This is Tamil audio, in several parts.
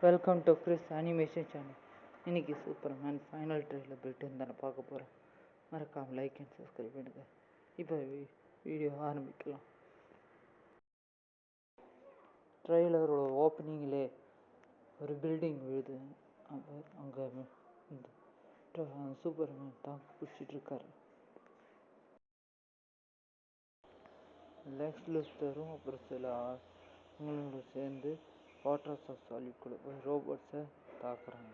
Welcome to Chris animation channel. இன்றைக்கி சூப்பர்மேன் ஃபைனல் ட்ரெயிலர் போய்ட்டு இருந்தால் பார்க்க போகிறேன். மறக்காமல் லைக் அண்ட் சப்ஸ்கிரைப் பண்ணுங்க. இப்போ வீடியோ ஆரம்பிக்கலாம். ட்ரெய்லரோட ஓப்பனிங்லே ஒரு பில்டிங் விழுது. அங்கே சூப்பர்மேன் தாக்கு பிடிச்சிட்டு இருக்காரு. லெக்ஸ் லூத்தரும் அப்புறம் சில அவங்களோட சேர்ந்து வாட்டர் ஆஃப் சாலிட்குள்ளே போய் ரோபோட்ஸை தாக்குறாங்க.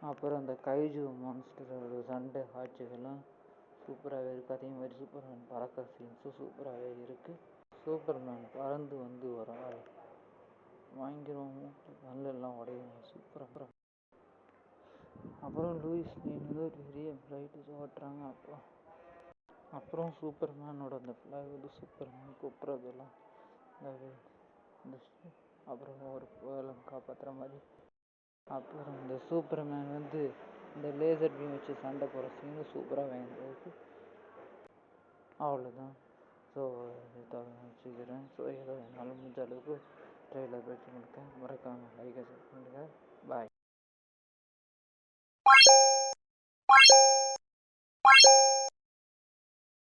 அப்புறம் அந்த கைஜு மான்ஸ்டரோட சண்டை காட்சிகள்லாம் சூப்பராகவே இருக்குது. அதே மாதிரி சூப்பர்மேன் பறக்கிற சீன்ஸும் சூப்பராகவே இருக்குது. சூப்பர்மேன் பறந்து வந்து வராது பயங்கரமும் நல்லெல்லாம் உடையும் சூப்பராக. அப்புறம் லூயிஸ் லேன் ஒரு பெரிய ஃப்ளைட்டு ஓட்டுறாங்க. அப்புறம் சூப்பர்மேனோட அந்த ஃப்ளைட் வந்து சூப்பர்மேன் கூப்பிட்றதெல்லாம் அப்புறம் ஒரு புயலம் காப்பாற்றுற மாதிரி. அப்புறம் இந்த சூப்பர்மேன் வந்து இந்த லேசர் பீம் வச்சு சண்டை போகிற சீனு சூப்பராக வேண்டியது. அவ்வளோதான். ஸோ வச்சுக்கிறேன். ஸோ ஏதோ என்னால் முடிஞ்ச அளவுக்கு ட்ரெயிலர் போய்ட்டு கொடுத்தேன். மறக்காமல் லைக் பண்ணுங்கள். பாய்.